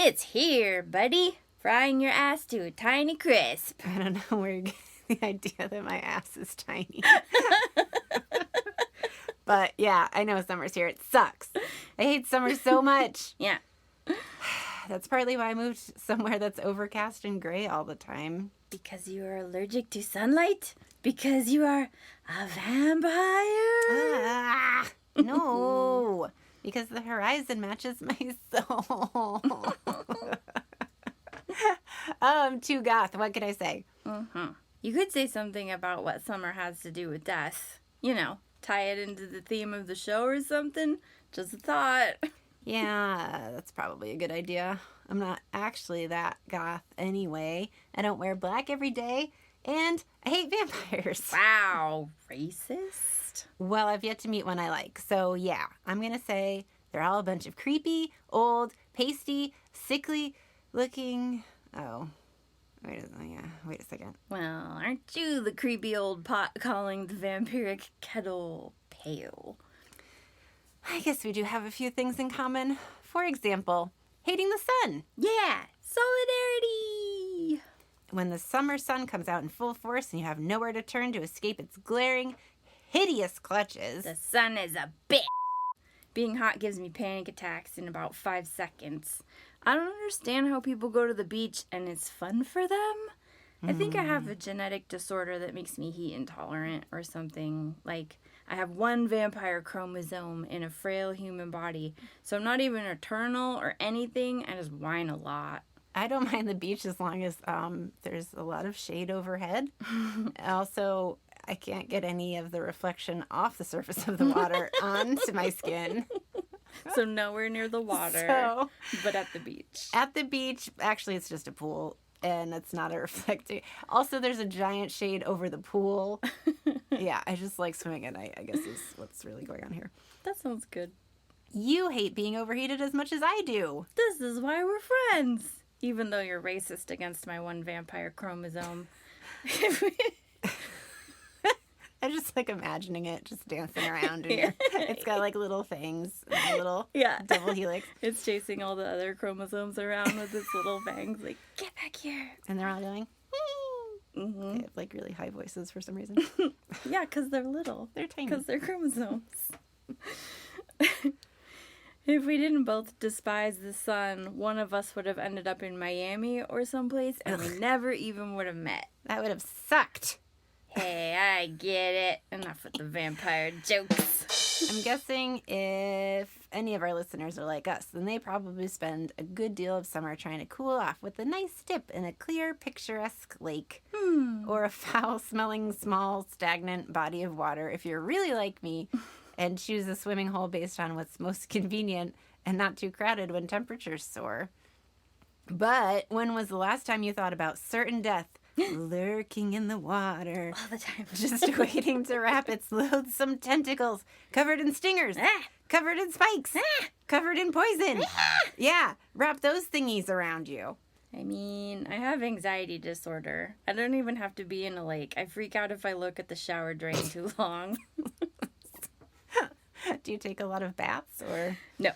It's here, buddy. Frying your ass to a tiny crisp. I don't know where you're getting the idea that my ass is tiny. But yeah, I know summer's here. It sucks. I hate summer so much. Yeah. That's partly why I moved somewhere that's overcast and gray all the time. Because you are allergic to sunlight? Because you are a vampire? No. Because the horizon matches my soul. I'm too goth. What can I say? Uh-huh. You could say something about what summer has to do with death. You know, tie it into the theme of the show or something. Just a thought. Yeah, that's probably a good idea. I'm not actually that goth anyway. I don't wear black every day, and I hate vampires. Wow, racist? Well, I've yet to meet one I like. So yeah, I'm going to say they're all a bunch of creepy, old, pasty, sickly looking... Oh, wait a second. Well, aren't you the creepy old pot calling the vampiric kettle pale? I guess we do have a few things in common. For example, hating the sun. Yeah, solidarity! When the summer sun comes out in full force and you have nowhere to turn to escape its glaring, hideous clutches. The sun is a bitch! Being hot gives me panic attacks in about 5 seconds. I don't understand how people go to the beach and it's fun for them. I think I have a genetic disorder that makes me heat intolerant or something. Like, I have one vampire chromosome in a frail human body. So I'm not even eternal or anything. I just whine a lot. I don't mind the beach as long as there's a lot of shade overhead. Also, I can't get any of the reflection off the surface of the water onto my skin. So nowhere near the water, but at the beach. At the beach, actually, it's just a pool. And it's not a reflecting. Also, there's a giant shade over the pool. Yeah, I just like swimming at night, I guess is what's really going on here. That sounds good. You hate being overheated as much as I do. This is why we're friends. Even though you're racist against my one vampire chromosome. I just like imagining it just dancing around. And it's got like little fangs and a little double helix. It's chasing all the other chromosomes around with its little fangs. Like, get back here. And they're all going, Mm-hmm. They have like really high voices for some reason. Yeah, because they're little. They're tiny. Because they're chromosomes. If we didn't both despise the sun, one of us would have ended up in Miami or someplace, and we never even would have met. That would have sucked. Hey, I get it. Enough with the vampire jokes. I'm guessing if any of our listeners are like us, then they probably spend a good deal of summer trying to cool off with a nice dip in a clear, picturesque lake. Or a foul-smelling, small, stagnant body of water if you're really like me and choose a swimming hole based on what's most convenient and not too crowded when temperatures soar. But when was the last time you thought about certain death lurking in the water? All the time. Just waiting to wrap its loathsome tentacles, covered in stingers, covered in spikes, covered in poison. Yeah, wrap those thingies around you. I mean, I have anxiety disorder. I don't even have to be in a lake. I freak out if I look at the shower drain too long. Do you take a lot of baths or? No.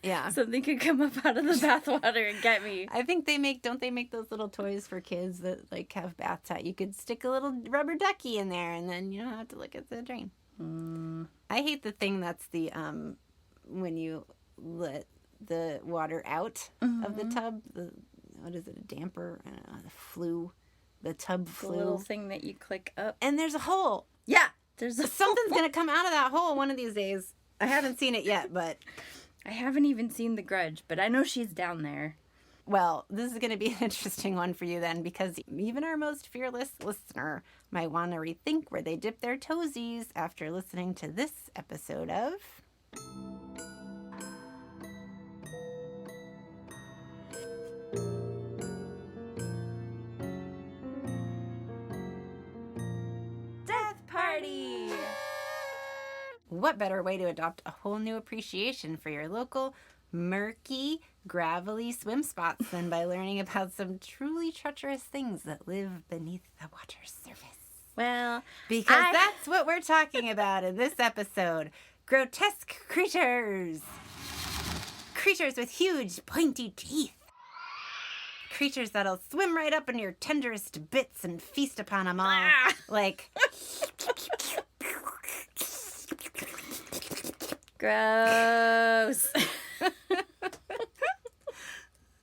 Yeah. Something could come up out of the bathwater and get me. I think don't they make those little toys for kids that like have bath time? You could stick a little rubber ducky in there and then you don't have to look at the drain. I hate the thing that's the, when you let the water out of the tub, what is it, a damper? I don't know, the tub flue. The little thing that you click up. And there's a hole. Yeah. Something's going to come out of that hole one of these days. I haven't seen it yet, but... I haven't even seen The Grudge, but I know she's down there. Well, this is going to be an interesting one for you then, because even our most fearless listener might want to rethink where they dip their toesies after listening to this episode of... Death Party! What better way to adopt a whole new appreciation for your local murky, gravelly swim spots than by learning about some truly treacherous things that live beneath the water's surface? Well, because that's what we're talking about in this episode. Grotesque creatures. Creatures with huge, pointy teeth. Creatures that'll swim right up in your tenderest bits and feast upon them all. Ah! Like, Gross.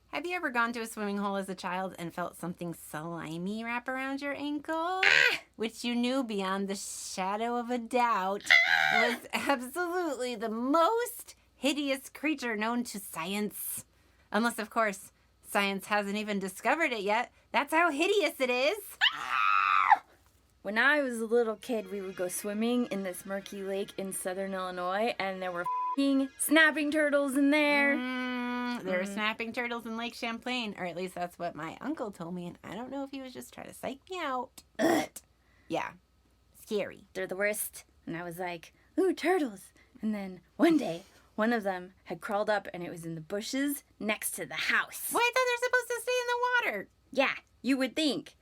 have you ever gone to a swimming hole as a child and felt something slimy wrap around your ankle? Which you knew beyond the shadow of a doubt was absolutely the most hideous creature known to science. Unless, of course, science hasn't even discovered it yet. That's how hideous it is. When I was a little kid, we would go swimming in this murky lake in southern Illinois, and there were f***ing snapping turtles in there. There are snapping turtles in Lake Champlain, or at least that's what my uncle told me, and I don't know if he was just trying to psych me out. But, yeah, scary. They're the worst. And I was like, ooh, turtles. And then one day, one of them had crawled up, and it was in the bushes next to the house. Well, I thought they're supposed to stay in the water. Yeah, you would think.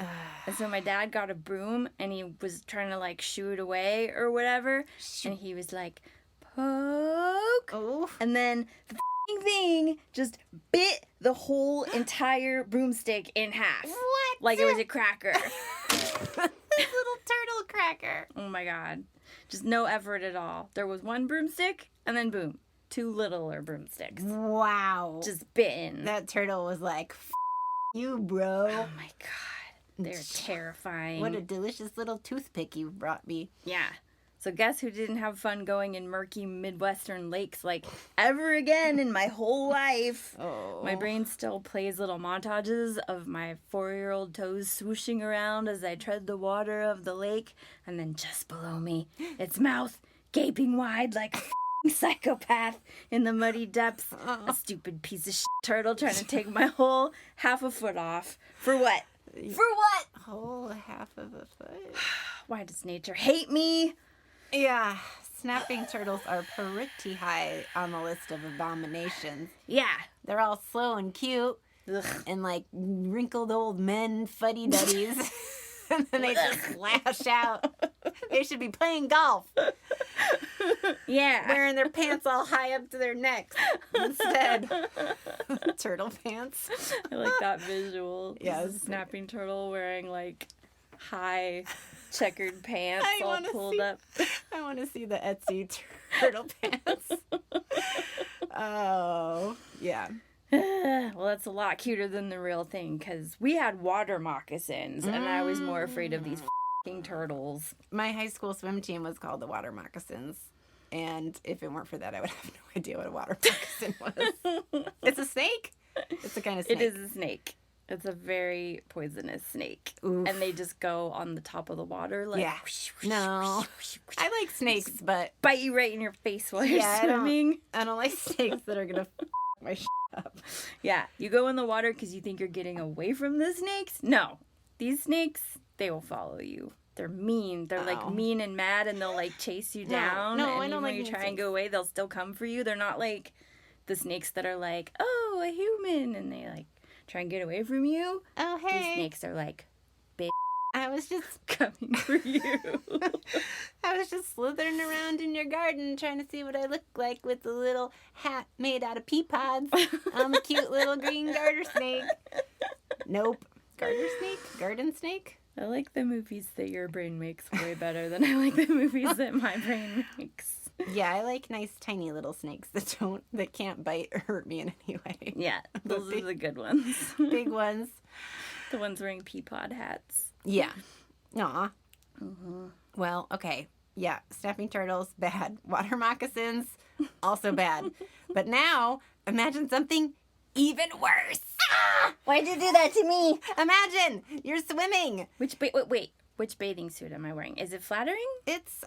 And so my dad got a broom, and he was trying to, like, shoo it away or whatever. And he was like, poke. Oh. And then the f***ing thing just bit the whole entire broomstick in half. What? Like it was a cracker. This little turtle cracker. Oh my god. Just no effort at all. There was one broomstick, and then boom, 2 littler broomsticks. Wow. Just bitten. That turtle was like, you, bro. Oh my god. They're terrifying. What a delicious little toothpick you brought me. Yeah. So guess who didn't have fun going in murky Midwestern lakes like ever again in my whole life? Oh. My brain still plays little montages of my 4-year-old toes swooshing around as I tread the water of the lake, and then just below me, its mouth gaping wide like a f***ing psychopath in the muddy depths. A stupid piece of shit turtle trying to take my whole half a foot off. For what? For what? Whole half of a foot. Why does nature hate me? Yeah, snapping turtles are pretty high on the list of abominations. Yeah. They're all slow and cute. Ugh. And like wrinkled old men fuddy-duddies. And then they just lash out. They should be playing golf. Yeah. Wearing their pants all high up to their necks instead. Turtle pants. I like that visual. Yeah, Just a snapping turtle wearing like high checkered pants I all wanna pulled see- up. I want to see the Etsy turtle pants. Oh, yeah. Well, that's a lot cuter than the real thing, because we had water moccasins, and I was more afraid of these f***ing turtles. My high school swim team was called the Water Moccasins. And if it weren't for that, I would have no idea what a water moccasin was. It's a snake? It's a kind of snake. It is a snake. It's a very poisonous snake. Oof. And they just go on the top of the water like... Yeah. No. I like snakes, but... Bite you right in your face while you're Yeah, swimming. I don't like snakes that are going to my shit up. Yeah, you go in the water because you think you're getting away from the snakes. No. These snakes, they will follow you. They're mean. They're like mean and mad, and they'll like chase you down. No, and I don't even like when you mean try and snakes. go away, they'll still come for you. They're not like the snakes that are like, oh, a human, and they like try and get away from you. Oh, These hey. snakes are like I was just coming for you. I was just slithering around in your garden trying to see what I look like with a little hat made out of pea pods. I'm a cute little green garter snake. Nope. Garter snake? Garden snake? I like the movies that your brain makes way better than I like the movies that my brain makes. Yeah, I like nice tiny little snakes that can't bite or hurt me in any way. Yeah, those are the good ones. Big ones. The ones wearing pea pod hats. Yeah. Aw. Well, okay. Yeah, snapping turtles, bad. Water moccasins, also bad. But now, imagine something even worse. Why'd you do that to me? Imagine you're swimming. Which bathing suit am I wearing? Is it flattering? It's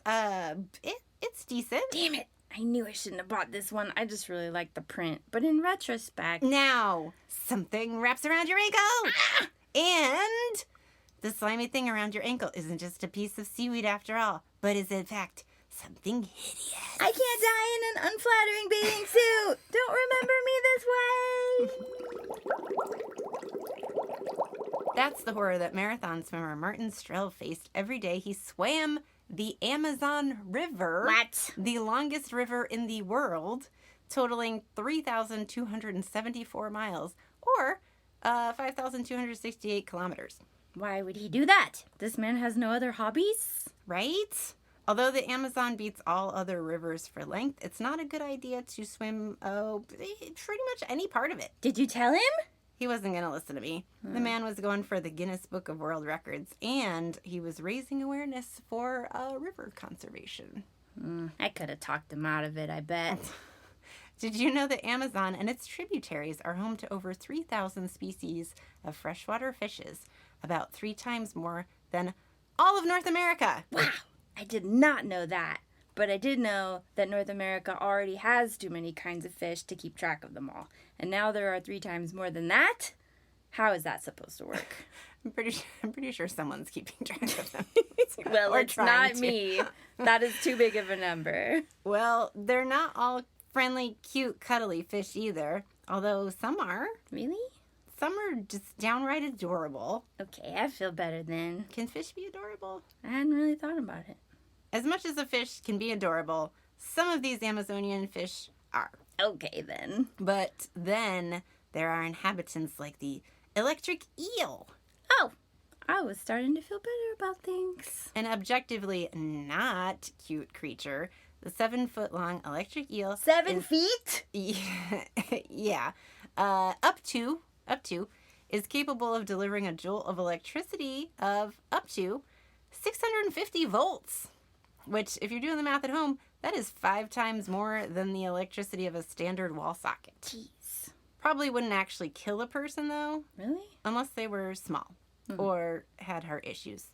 it's decent. Damn it! I knew I shouldn't have bought this one. I just really like the print. But in retrospect... Now, something wraps around your ankle. And the slimy thing around your ankle isn't just a piece of seaweed after all, but is in fact something hideous. I can't die in an unflattering bathing suit! Don't remember me this way! That's the horror that marathon swimmer Martin Strel faced every day he swam the Amazon River. What? The longest river in the world. totaling 3,274 miles, or 5,268 kilometers. Why would he do that? This man has no other hobbies? Right? Although the Amazon beats all other rivers for length, it's not a good idea to swim pretty much any part of it. Did you tell him? He wasn't going to listen to me. The man was going for the Guinness Book of World Records, and he was raising awareness for river conservation. I could have talked him out of it, I bet. Did you know the Amazon and its tributaries are home to over 3,000 species of freshwater fishes, about 3 times more than all of North America? Wow, I did not know that. But I did know that North America already has too many kinds of fish to keep track of them all. And now there are 3 times more than that? How is that supposed to work? I'm pretty sure someone's keeping track of them. Well, Or it's trying not to. me. That is too big of a number. Well, they're not all friendly, cute, cuddly fish either, although some are. Really? Some are just downright adorable. Okay, I feel better then. Can fish be adorable? I hadn't really thought about it. As much as a fish can be adorable, some of these Amazonian fish are. Okay then. But then there are inhabitants like the electric eel. Oh, I was starting to feel better about things. An objectively not cute creature, the 7-foot-long electric eel. 7 feet? Yeah. Up to, is capable of delivering a jolt of electricity of up to 650 volts. Which, if you're doing the math at home, that is 5 times more than the electricity of a standard wall socket. Jeez. Probably wouldn't actually kill a person, though. Really? Unless they were small, or had heart issues,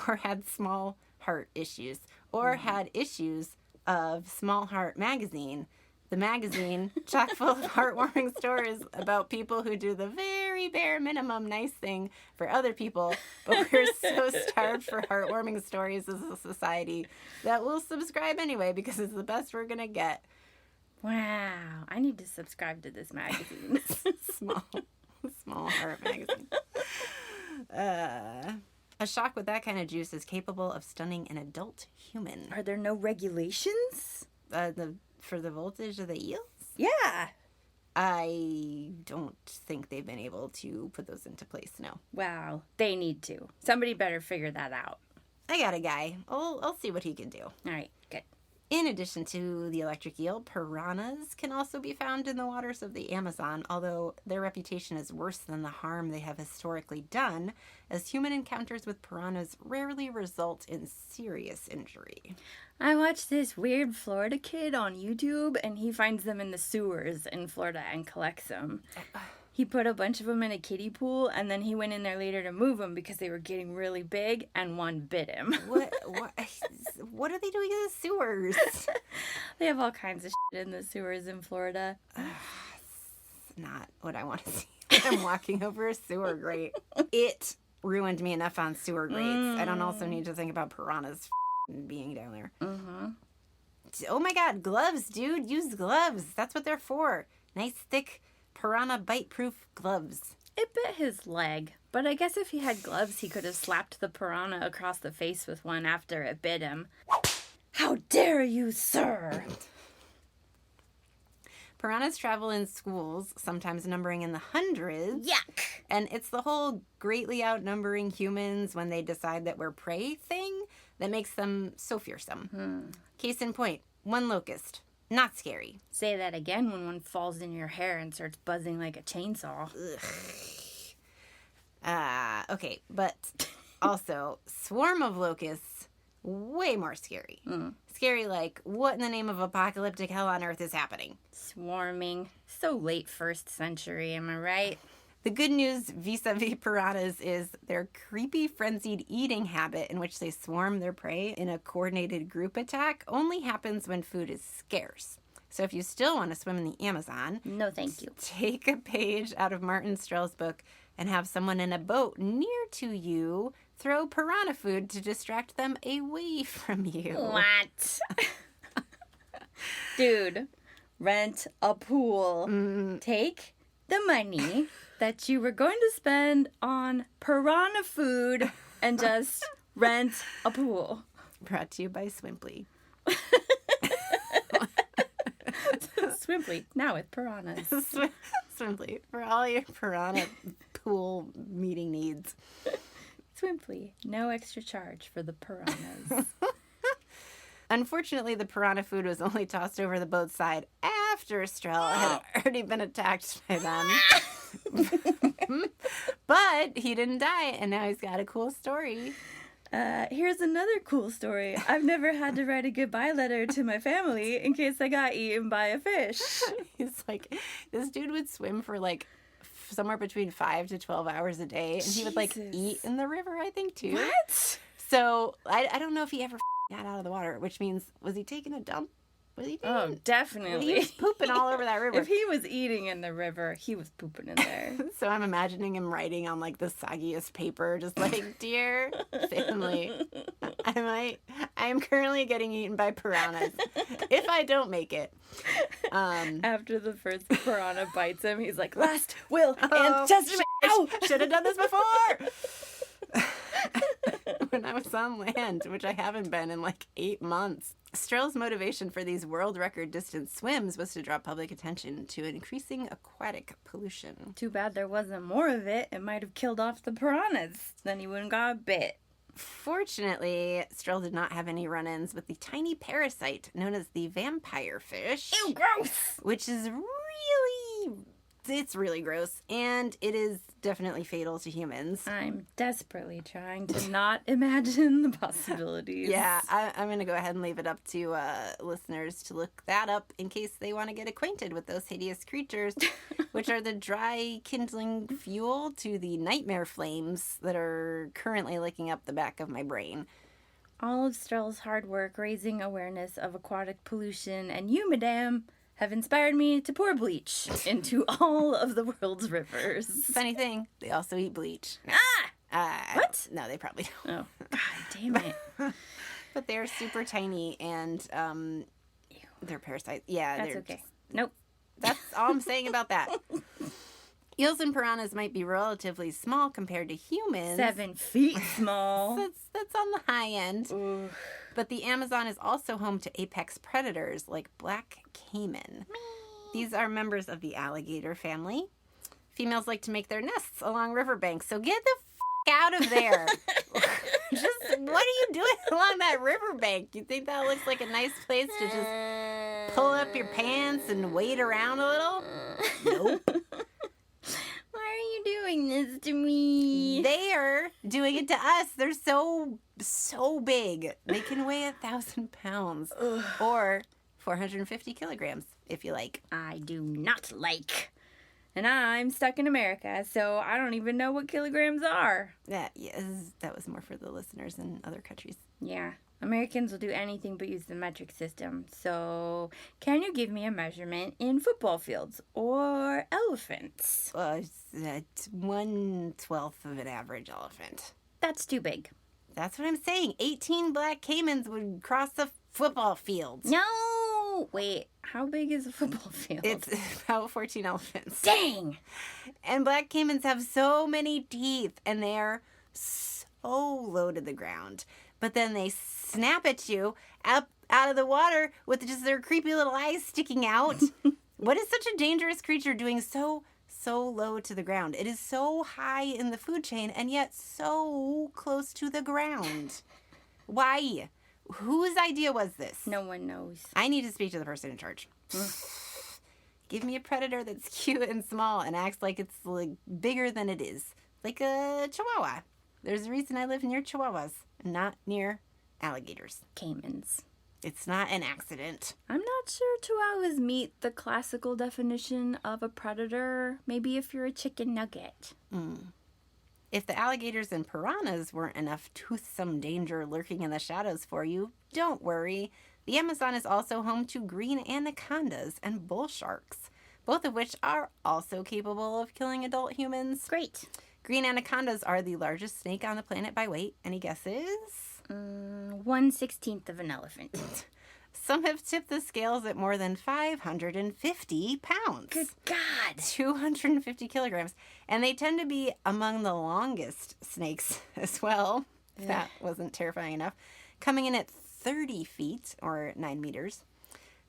or had small heart issues, or had issues of Small Heart Magazine. The magazine, chock full of heartwarming stories about people who do the very bare minimum nice thing for other people, but we're so starved for heartwarming stories as a society that we'll subscribe anyway because it's the best we're going to get. Wow. I need to subscribe to this magazine. Small Heart Magazine. A shock with that kind of juice is capable of stunning an adult human. Are there no regulations? For the voltage of the eels? Yeah. I don't think they've been able to put those into place, no. Wow. They need to. Somebody better figure that out. I got a guy. I'll see what he can do. All right. Good. In addition to the electric eel, piranhas can also be found in the waters of the Amazon, although their reputation is worse than the harm they have historically done, as human encounters with piranhas rarely result in serious injury. I watched this weird Florida kid on YouTube, and he finds them in the sewers in Florida and collects them. He put a bunch of them in a kiddie pool, and then he went in there later to move them because they were getting really big, and one bit him. What are they doing in the sewers? They have all kinds of shit in the sewers in Florida. It's not what I want to see. I'm walking over a sewer grate. It ruined me enough on sewer grates. I don't also need to think about piranhas being down there. Mm-hmm. Oh my god, gloves, dude. Use gloves. That's what they're for. Nice, thick, piranha bite-proof gloves. It bit his leg, but I guess if he had gloves, he could have slapped the piranha across the face with one after it bit him. How dare you, sir! Piranhas travel in schools, sometimes numbering in the hundreds. Yuck! And it's the whole greatly outnumbering humans when they decide that we're prey thing that makes them so fearsome. Case in point, one locust. Not scary. Say that again when one falls in your hair and starts buzzing like a chainsaw. Okay, but also, swarm of locusts, way more scary. Scary like, what in the name of apocalyptic hell on earth is happening? Swarming. So late 1st century, am I right? The good news vis-a-vis piranhas is their creepy frenzied eating habit in which they swarm their prey in a coordinated group attack only happens when food is scarce. So if you still want to swim in the Amazon, No, thank you. take a page out of Martin Strell's book and have someone in a boat near to you throw piranha food to distract them away from you. What? Dude, rent a pool. Take the money that you were going to spend on piranha food and just rent a pool. Brought to you by Swimply. Swimply, now with piranhas. Swimply, for all your piranha pool meeting needs. Swimply, no extra charge for the piranhas. Unfortunately, the piranha food was only tossed over the boat's side after Estrella had already been attacked by them. But he didn't die, and now he's got a cool story. Here's another cool story. I've never had to write a goodbye letter to my family in case I got eaten by a fish. He's like, this dude would swim for like somewhere between 5 to 12 hours a day, and he would like eat in the river, I think, too. What? So I don't know if he ever got out of the water, which means, was he taking a dump? Was he doing? Oh, definitely. He was pooping all over that river. If he was eating in the river, he was pooping in there. So I'm imagining him writing on like the soggiest paper, just like, dear family, I am currently getting eaten by piranhas. If I don't make it. After the first piranha bites him, he's like, last will and testament. Ow! Should have done this before. When I was on land, which I haven't been in like 8 months. Strella's motivation for these world record distance swims was to draw public attention to increasing aquatic pollution. Too bad there wasn't more of it. It might have killed off the piranhas. Then he wouldn't got bit. Fortunately, Strella did not have any run-ins with the tiny parasite known as the vampire fish. Ew, gross! Which is it's really gross, and it is definitely fatal to humans. I'm desperately trying to not imagine the possibilities. Yeah, I'm going to go ahead and leave it up to listeners to look that up in case they want to get acquainted with those hideous creatures, which are the dry kindling fuel to the nightmare flames that are currently licking up the back of my brain. All of Strella's hard work raising awareness of aquatic pollution and you, madame, have inspired me to pour bleach into all of the world's rivers. Funny thing, they also eat bleach. What? No, they probably don't. Oh, God damn it. But they're super tiny and they're parasites. Yeah, That's they're okay. just, Nope. that's all I'm saying about that. Eels and piranhas might be relatively small compared to humans. 7 feet small. That's on the high end. Ooh. But the Amazon is also home to apex predators like black caiman. These are members of the alligator family. Females like to make their nests along riverbanks, so get the out of there. Just, what are you doing along that riverbank? You think that looks like a nice place to just pull up your pants and wade around a little? Nope. Why are you doing this to me? They are doing it to us. They're so big. They can weigh 1,000 pounds or 450 kilograms, if you like. I do not like. And I'm stuck in America, so I don't even know what kilograms are. That was more for the listeners in other countries. Yeah. Americans will do anything but use the metric system. So, can you give me a measurement in football fields or elephants? It's 1/12 of an average elephant. That's too big. That's what I'm saying. 18 black caimans would cross the football field. No! Wait, how big is a football field? It's about 14 elephants. Dang! And black caimans have so many teeth, and they are so low to the ground. But then they snap at you up out of the water with just their creepy little eyes sticking out. What is such a dangerous creature doing so low to the ground? It is so high in the food chain and yet so close to the ground. Why? Whose idea was this? No one knows. I need to speak to the person in charge. Give me a predator that's cute and small and acts like it's like bigger than it is. Like a chihuahua. There's a reason I live near chihuahuas and not near alligators. Caimans. It's not an accident. I'm not sure chihuahuas meet the classical definition of a predator. Maybe if you're a chicken nugget. If the alligators and piranhas weren't enough toothsome danger lurking in the shadows for you, don't worry. The Amazon is also home to green anacondas and bull sharks, both of which are also capable of killing adult humans. Great. Green anacondas are the largest snake on the planet by weight. Any guesses? 1/16 of an elephant. Some have tipped the scales at more than 550 pounds. Good God. 250 kilograms. And they tend to be among the longest snakes as well. If that wasn't terrifying enough. Coming in at 30 feet or 9 meters.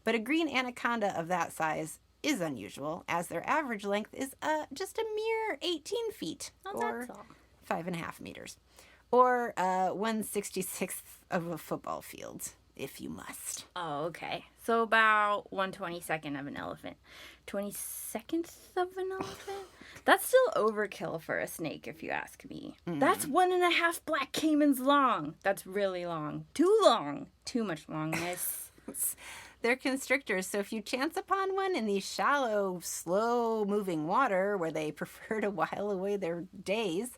But a green anaconda of that size is unusual, as their average length is just a mere 18 feet, or that's all. 5.5 meters, or 1/66th of a football field, if you must. Oh, okay. So about 1/22nd of an elephant. 22nd of an elephant? That's still overkill for a snake, if you ask me. That's 1.5 black caimans long. That's really long. Too long. Too much longness. They're constrictors, so if you chance upon one in the shallow, slow-moving water where they prefer to while away their days,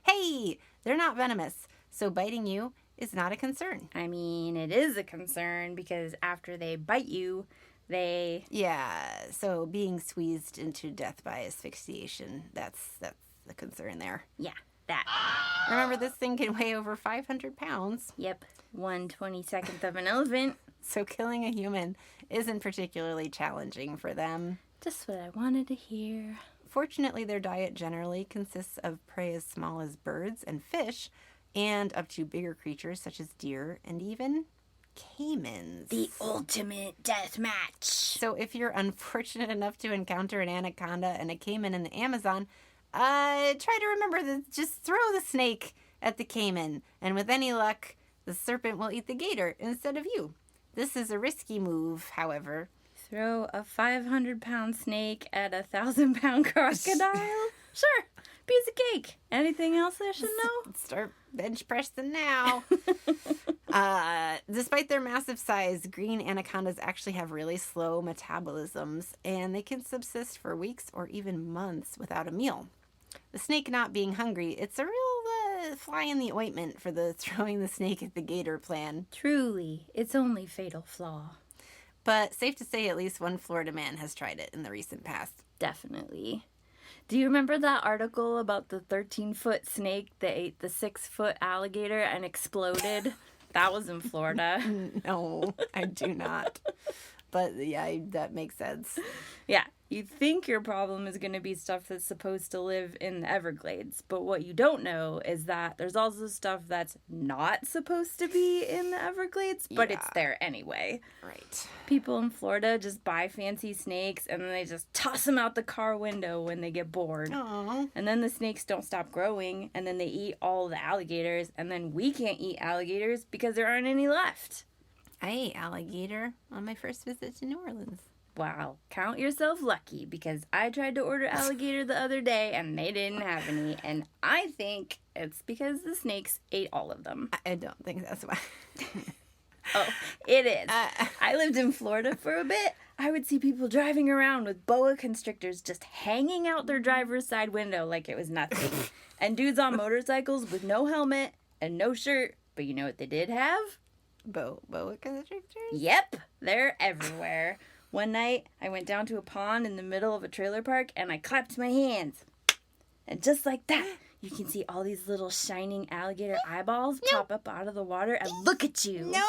hey, they're not venomous, so biting you is not a concern. I mean, it is a concern because after they bite you, they... Yeah, so being squeezed into death by asphyxiation, that's the concern there. Yeah, that. Remember, this thing can weigh over 500 pounds. Yep, 1/22nd of an elephant. So killing a human isn't particularly challenging for them. Just what I wanted to hear. Fortunately, their diet generally consists of prey as small as birds and fish, and up to bigger creatures such as deer and even caimans. The ultimate death match. So if you're unfortunate enough to encounter an anaconda and a caiman in the Amazon, try to remember to just throw the snake at the caiman, and with any luck, the serpent will eat the gator instead of you. This is a risky move, however. Throw a 500-pound snake at a 1,000-pound crocodile? Sure. Piece of cake. Anything else I should know? Start bench pressing now. Despite their massive size, green anacondas actually have really slow metabolisms, and they can subsist for weeks or even months without a meal. The snake not being hungry, it's a real fly in the ointment for the throwing the snake at the gator plan. Truly, its only fatal flaw. But safe to say at least one Florida man has tried it in the recent past. Definitely. Do you remember that article about the 13-foot snake that ate the 6-foot alligator and exploded? That was in Florida. No, I do not. But yeah, that makes sense. Yeah, you think your problem is going to be stuff that's supposed to live in the Everglades, but what you don't know is that there's also stuff that's not supposed to be in the Everglades, but it's there anyway. Right. People in Florida just buy fancy snakes and then they just toss them out the car window when they get bored. Aww. And then the snakes don't stop growing, and then they eat all the alligators, and then we can't eat alligators because there aren't any left. I ate alligator on my first visit to New Orleans. Wow, count yourself lucky, because I tried to order alligator the other day and they didn't have any, and I think it's because the snakes ate all of them. I don't think that's why. Oh, it is. I lived in Florida for a bit. I would see people driving around with boa constrictors just hanging out their driver's side window like it was nothing. And dudes on motorcycles with no helmet and no shirt. But you know what they did have? Boa constrictors? Yep, they're everywhere. One night, I went down to a pond in the middle of a trailer park and I clapped my hands. And just like that, you can see all these little shining alligator eyeballs pop up out of the water and look at you. No!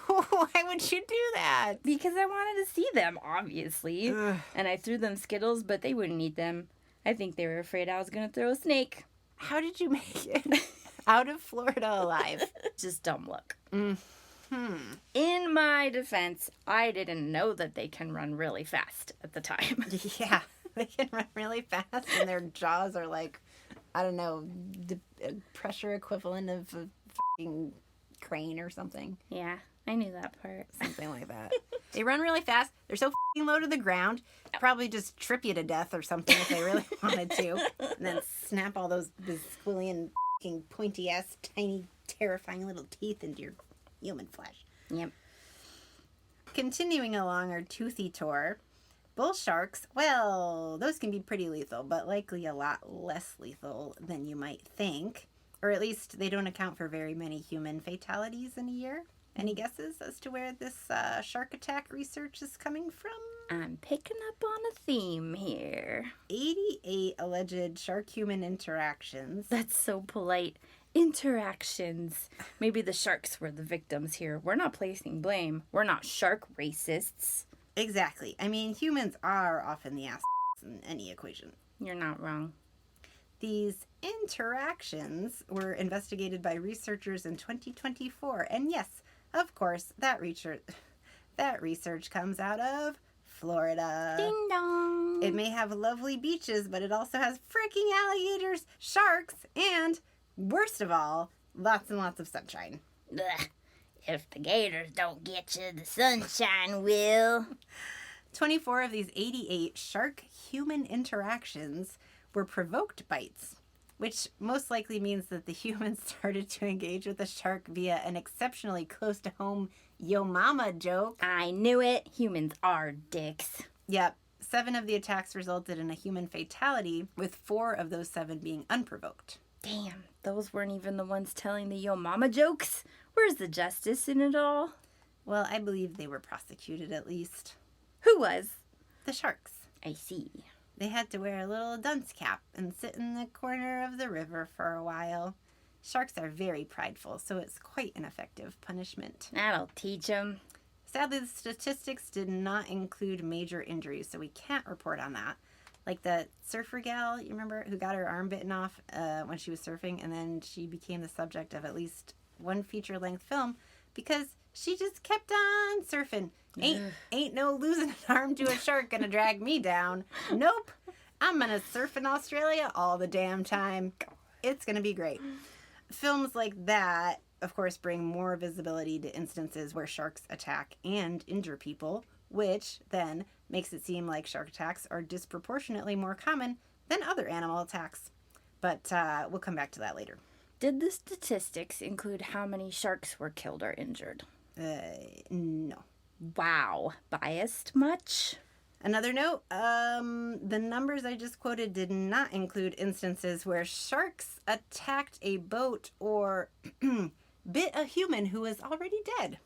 Why would you do that? Because I wanted to see them, obviously. Ugh. And I threw them Skittles, but they wouldn't eat them. I think they were afraid I was going to throw a snake. How did you make it out of Florida alive? Just dumb luck. Mm-hmm. In my defense, I didn't know that they can run really fast at the time. Yeah, they can run really fast and their jaws are like, I don't know, the pressure equivalent of a fucking crane or something. Yeah, I knew that part. Something like that. They run really fast. They're so fucking low to the ground. Probably just trip you to death or something if they really wanted to. And then snap all those squillion fucking pointy-ass, tiny, terrifying little teeth into your human flesh. Yep. Continuing along our toothy tour, bull sharks, well, those can be pretty lethal, but likely a lot less lethal than you might think. Or at least they don't account for very many human fatalities in a year. Any guesses as to where this shark attack research is coming from? I'm picking up on a theme here. 88 alleged shark-human interactions. That's so polite. Interactions. Maybe the sharks were the victims here. We're not placing blame. We're not shark racists. Exactly. I mean, humans are often the ass in any equation. You're not wrong. These interactions were investigated by researchers in 2024. And yes, of course, that That research comes out of Florida. Ding dong. It may have lovely beaches, but it also has freaking alligators, sharks, and, worst of all, lots and lots of sunshine. Ugh. If the gators don't get you, the sunshine will. 24 of these 88 shark-human interactions were provoked bites, which most likely means that the humans started to engage with the shark via an exceptionally close-to-home yo mama joke. I knew it. Humans are dicks. Yep. 7 of the attacks resulted in a human fatality, with 4 of those 7 being unprovoked. Damn, those weren't even the ones telling the yo mama jokes. Where's the justice in it all? Well, I believe they were prosecuted at least. Who was? The sharks. I see. They had to wear a little dunce cap and sit in the corner of the river for a while. Sharks are very prideful, so it's quite an effective punishment. That'll teach them. Sadly, the statistics did not include major injuries, so we can't report on that. Like the surfer gal, you remember, who got her arm bitten off when she was surfing, and then she became the subject of at least one feature-length film because she just kept on surfing. Ain't no losing an arm to a shark gonna drag me down. Nope. I'm gonna surf in Australia all the damn time. It's gonna be great. Films like that, of course, bring more visibility to instances where sharks attack and injure people, which then makes it seem like shark attacks are disproportionately more common than other animal attacks. But we'll come back to that later. Did the statistics include how many sharks were killed or injured? No. Wow. Biased much? Another note, the numbers I just quoted did not include instances where sharks attacked a boat or bit a human who was already dead.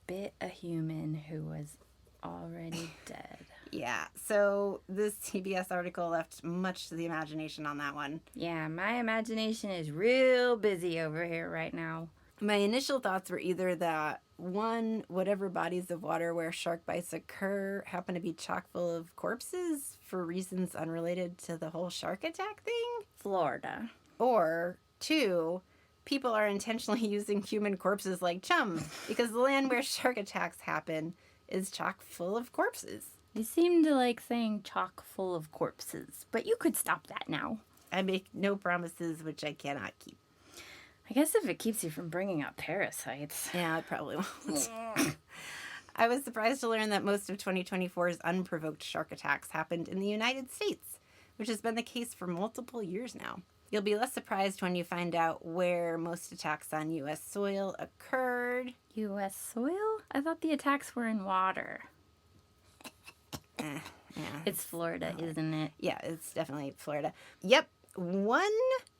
Bit a human who was already dead. Yeah, so this CBS article left much to the imagination on that one. Yeah, my imagination is real busy over here right now. My initial thoughts were either that, one, whatever bodies of water where shark bites occur happen to be chock full of corpses for reasons unrelated to the whole shark attack thing. Florida. Or, two, people are intentionally using human corpses like chum because the land where shark attacks happen is chock full of corpses. You seem to like saying chock full of corpses, but you could stop that now. I make no promises which I cannot keep. I guess if it keeps you from bringing up parasites. Yeah, it probably won't. I was surprised to learn that most of 2024's unprovoked shark attacks happened in the United States, which has been the case for multiple years now. You'll be less surprised when you find out where most attacks on U.S. soil occurred. U.S. soil? I thought the attacks were in water. Yeah. It's Florida, isn't it? Yeah, it's definitely Florida. Yep, 1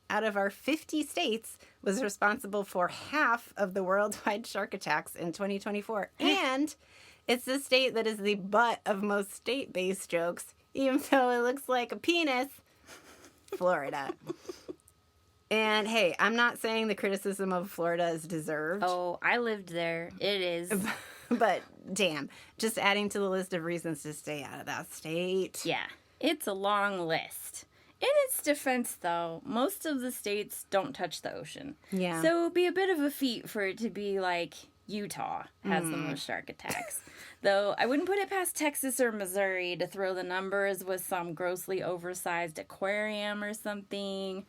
out of our 50 states was responsible for half of the worldwide shark attacks in 2024. And it's the state that is the butt of most state-based jokes, even though it looks like a penis. Florida. And hey, I'm not saying the criticism of Florida is deserved. Oh, I lived there. It is. But damn, just adding to the list of reasons to stay out of that state. Yeah, it's a long list. In its defense, though, most of the states don't touch the ocean. Yeah. So it would be a bit of a feat for it to be like Utah has the most shark attacks. Though I wouldn't put it past Texas or Missouri to throw the numbers with some grossly oversized aquarium or something.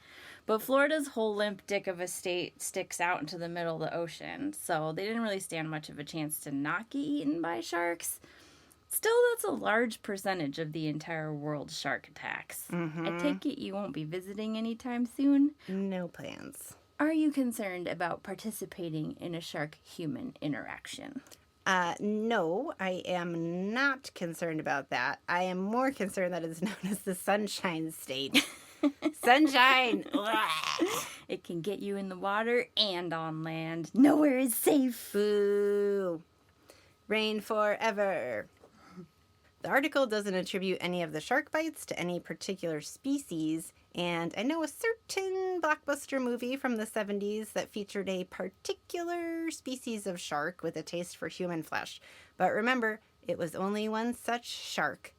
But Florida's whole limp dick of a state sticks out into the middle of the ocean, so they didn't really stand much of a chance to not get eaten by sharks. Still, that's a large percentage of the entire world's shark attacks. Mm-hmm. I take it you won't be visiting anytime soon? No plans. Are you concerned about participating in a shark-human interaction? No, I am not concerned about that. I am more concerned that it's known as the Sunshine State. Sunshine! It can get you in the water and on land. Nowhere is safe. Boo. Rain forever. The article doesn't attribute any of the shark bites to any particular species, and I know a certain blockbuster movie from the 70s that featured a particular species of shark with a taste for human flesh. But remember, it was only one such shark.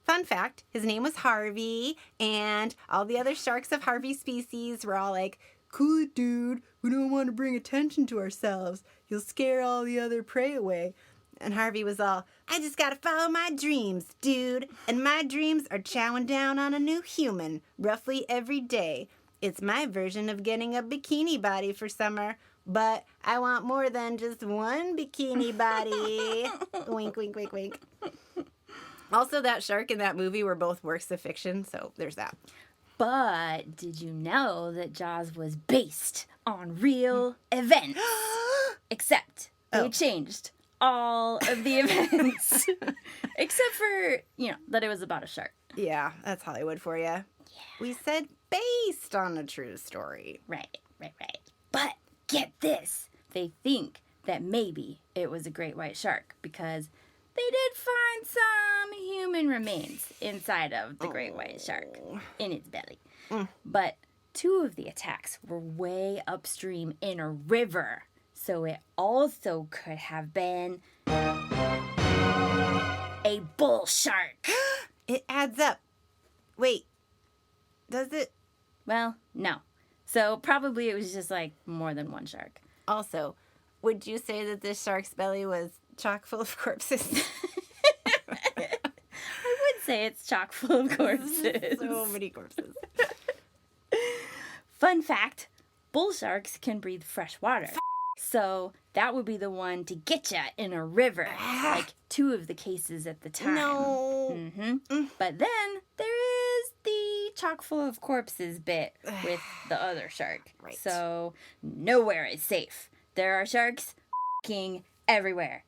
Fun fact, his name was Harvey, and all the other sharks of Harvey's species were all like, "Cool it, dude. We don't want to bring attention to ourselves. You'll scare all the other prey away." And Harvey was all, I just gotta follow my dreams, dude. And my dreams are chowing down on a new human roughly every day. It's my version of getting a bikini body for summer, but I want more than just one bikini body. Wink, wink, wink, wink. Also, that shark and that movie were both works of fiction, so there's that. But did you know that Jaws was based on real events? Except they changed all of the events. Except for, that it was about a shark. Yeah, that's Hollywood for you. Yeah. We said based on a true story. Right. But get this. They think that maybe it was a great white shark because they did find some human remains inside of the great white shark in its belly. But 2 of the attacks were way upstream in a river. So it also could have been a bull shark. It adds up. Wait, does it? Well, no. So probably it was just more than one shark. Also, would you say that this shark's belly was chock full of corpses? I would say it's chock full of corpses. So many corpses. Fun fact, bull sharks can breathe fresh water. So that would be the one to get ya in a river, like 2 of the cases at the time. No. But then there is the chock full of corpses bit with the other shark. Right. So nowhere is safe. There are sharks f***ing everywhere.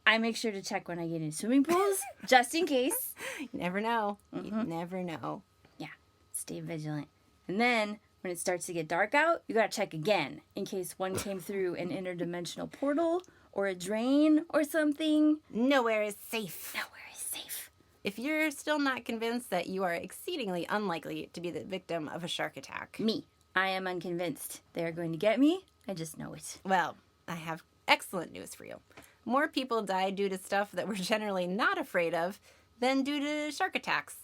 I make sure to check when I get in swimming pools, just in case. You never know. You never know. Yeah, stay vigilant. And then when it starts to get dark out, you gotta check again in case one came through an interdimensional portal or a drain or something. Nowhere is safe. Nowhere is safe. If you're still not convinced that you are exceedingly unlikely to be the victim of a shark attack. Me. I am unconvinced. They are going to get me. I just know it. Well, I have excellent news for you. More people die due to stuff that we're generally not afraid of than due to shark attacks.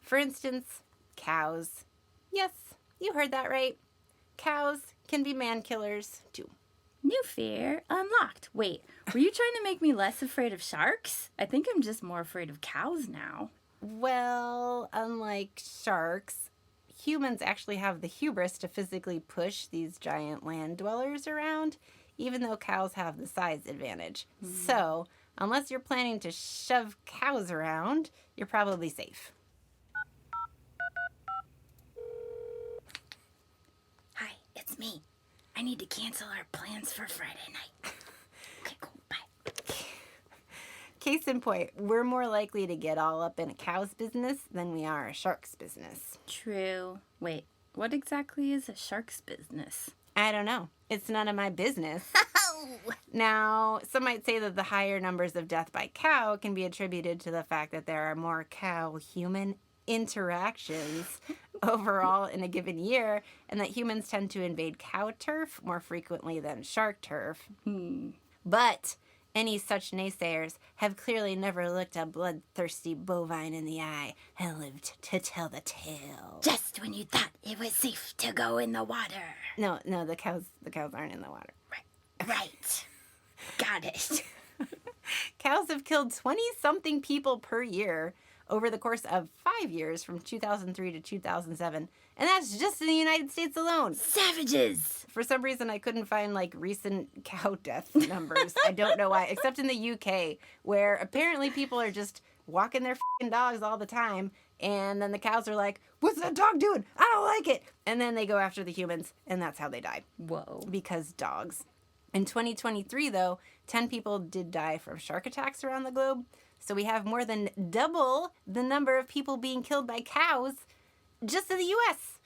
For instance, cows. Yes, you heard that right. Cows can be man killers, too. New fear unlocked. Wait, were you trying to make me less afraid of sharks? I think I'm just more afraid of cows now. Well, unlike sharks, humans actually have the hubris to physically push these giant land dwellers around, even though cows have the size advantage. So, unless you're planning to shove cows around, you're probably safe. Hi, it's me. I need to cancel our plans for Friday night. Okay, cool, bye. Case in point, we're more likely to get all up in a cow's business than we are a shark's business. True. Wait, what exactly is a shark's business? I don't know. It's none of my business. Now, some might say that the higher numbers of death by cow can be attributed to the fact that there are more cow-human interactions overall in a given year, and that humans tend to invade cow turf more frequently than shark turf. But any such naysayers have clearly never looked a bloodthirsty bovine in the eye and lived to tell the tale. Just when you thought it was safe to go in the water. No, the cows aren't in the water. Right. Got it. Cows have killed 20-something people per year over the course of 5 years from 2003 to 2007. And that's just in the United States alone. Savages! For some reason, I couldn't find, recent cow death numbers. I don't know why. Except in the UK, where apparently people are just walking their f***ing dogs all the time. And then the cows are like, what's that dog doing? I don't like it. And then they go after the humans, and that's how they die. Whoa. Because dogs. In 2023, though, 10 people did die from shark attacks around the globe. So we have more than double the number of people being killed by cows just in the U.S.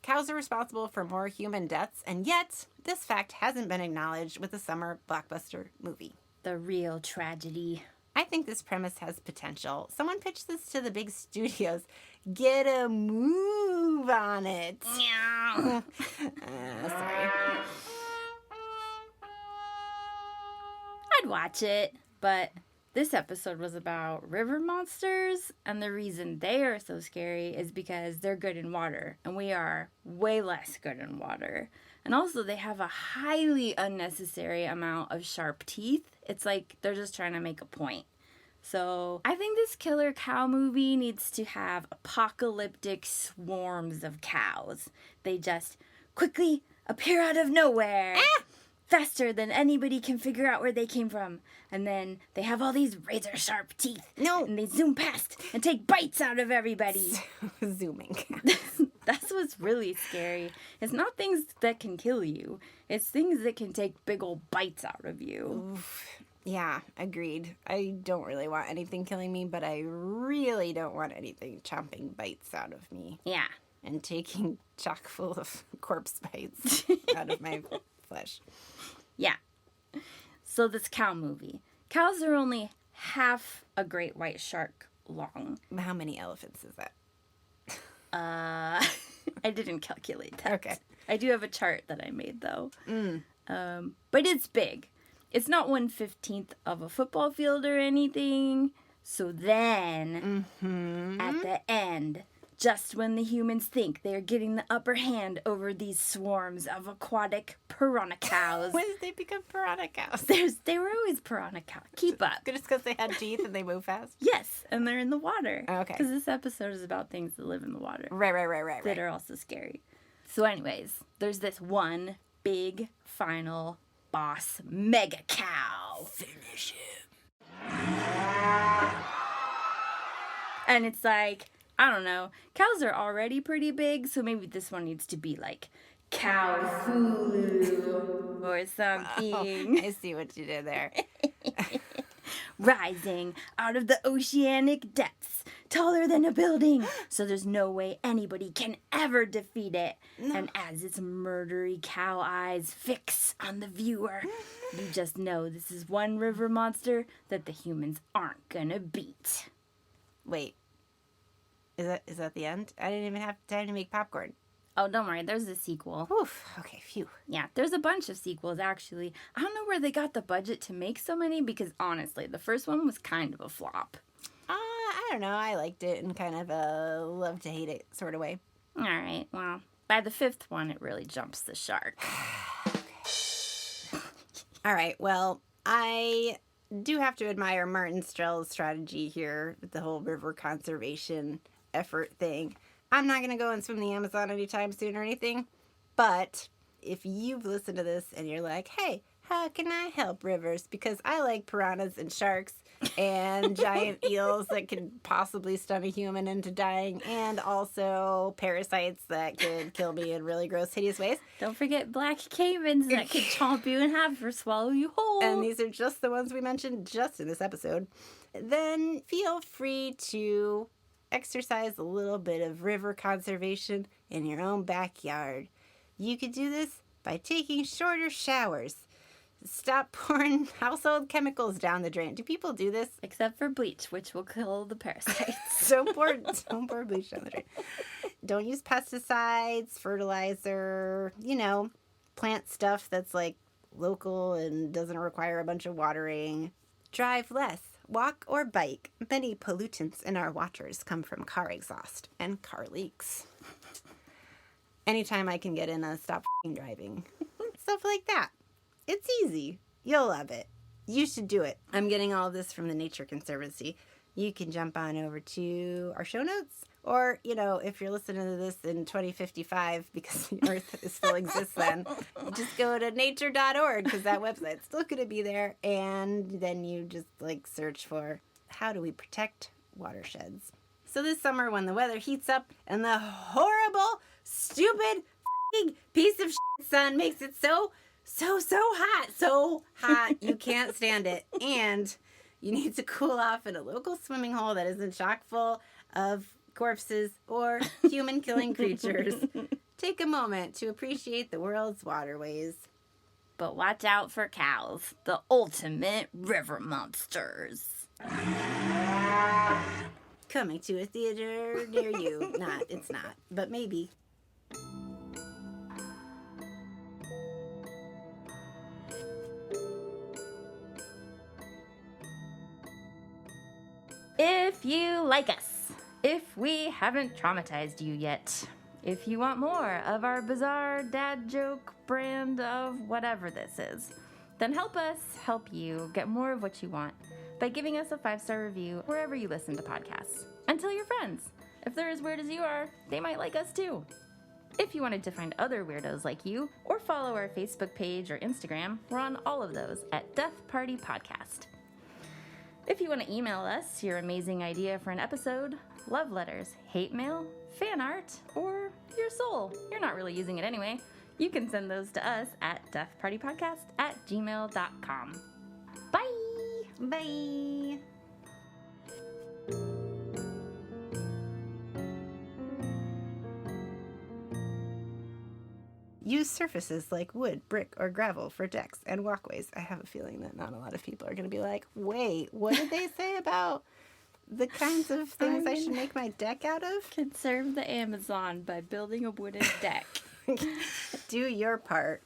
Cows are responsible for more human deaths, and yet this fact hasn't been acknowledged with the summer blockbuster movie. The real tragedy. I think this premise has potential. Someone pitched this to the big studios. Get a move on it. Sorry. I'd watch it, but This episode was about river monsters, and the reason they are so scary is because they're good in water, and we are way less good in water. And also, they have a highly unnecessary amount of sharp teeth. It's like they're just trying to make a point. So, I think this killer cow movie needs to have apocalyptic swarms of cows. They just quickly appear out of nowhere. Faster than anybody can figure out where they came from. And then they have all these razor sharp teeth. No. And they zoom past and take bites out of everybody. Zooming. That's what's really scary. It's not things that can kill you. It's things that can take big old bites out of you. Oof. Yeah, agreed. I don't really want anything killing me, but I really don't want anything chomping bites out of me. Yeah. And taking chock full of corpse bites out of my flesh. Yeah. So this cow movie. Cows are only half a great white shark long. How many elephants is that? I didn't calculate that. Okay. I do have a chart that I made though. But it's big. It's not 1/15 of a football field or anything. So then, at the end, just when the humans think they're getting the upper hand over these swarms of aquatic piranha cows. When did they become piranha cows? They were always piranha cows. Keep up. Just because they had teeth and they move fast? Yes, and they're in the water. Okay. Because this episode is about things that live in the water. Right. That are also scary. So anyways, there's this one big final boss mega cow. Finish him. And it's like, I don't know, cows are already pretty big, so maybe this one needs to be like cow Fulu or something. Oh, I see what you did there. Rising out of the oceanic depths, taller than a building, so there's no way anybody can ever defeat it. No. And as its murdery cow eyes fix on the viewer, you just know this is one river monster that the humans aren't gonna beat. Wait. Is that the end? I didn't even have time to make popcorn. Oh, don't worry. There's a sequel. Oof. Okay, phew. Yeah, there's a bunch of sequels, actually. I don't know where they got the budget to make so many because, honestly, the first one was kind of a flop. I don't know. I liked it in kind of a love-to-hate-it sort of way. All right. Well, by the fifth one, it really jumps the shark. All right. Well, I do have to admire Martin Strell's strategy here with the whole river conservation effort thing. I'm not going to go and swim the Amazon anytime soon or anything, but if you've listened to this and you're like, hey, how can I help rivers? Because I like piranhas and sharks and giant eels that could possibly stun a human into dying, and also parasites that could kill me in really gross, hideous ways. Don't forget black caimans that could chomp you in half or swallow you whole. And these are just the ones we mentioned just in this episode. Then feel free to exercise a little bit of river conservation in your own backyard. You could do this by taking shorter showers. Stop pouring household chemicals down the drain. Do people do this? Except for bleach, which will kill the parasites. Don't pour bleach down the drain. Don't use pesticides, fertilizer, plant stuff that's like local and doesn't require a bunch of watering. Drive less. Walk or bike. Many pollutants in our waters come from car exhaust and car leaks. Anytime I can get in a stop driving. Stuff like that. It's easy. You'll love it. You should do it. I'm getting all of this from the Nature Conservancy. You can jump on over to our show notes. Or, if you're listening to this in 2055, because the Earth still exists then, just go to nature.org, because that website's still going to be there. And then you just, search for, how do we protect watersheds? So this summer, when the weather heats up and the horrible, stupid, piece of shit sun makes it so hot, you can't stand it. And you need to cool off in a local swimming hole that isn't chock full of corpses or human-killing creatures. Take a moment to appreciate the world's waterways. But watch out for cows, the ultimate river monsters. Coming to a theater near you. It's not, but maybe. if you like us, if we haven't traumatized you yet, if you want more of our bizarre dad joke brand of whatever this is, then help us help you get more of what you want by giving us a 5-star review wherever you listen to podcasts. And tell your friends. If they're as weird as you are, they might like us too. If you wanted to find other weirdos like you, or follow our Facebook page or Instagram, we're on all of those at Death Party Podcast. If you want to email us your amazing idea for an episode, love letters, hate mail, fan art, or your soul, you're not really using it anyway, you can send those to us at deathpartypodcast@gmail.com. Bye! Bye! Use surfaces like wood, brick, or gravel for decks and walkways. I have a feeling that not a lot of people are going to be like, wait, what did they say about the kinds of things I should make my deck out of? Conserve the Amazon by building a wooden deck. Do your part.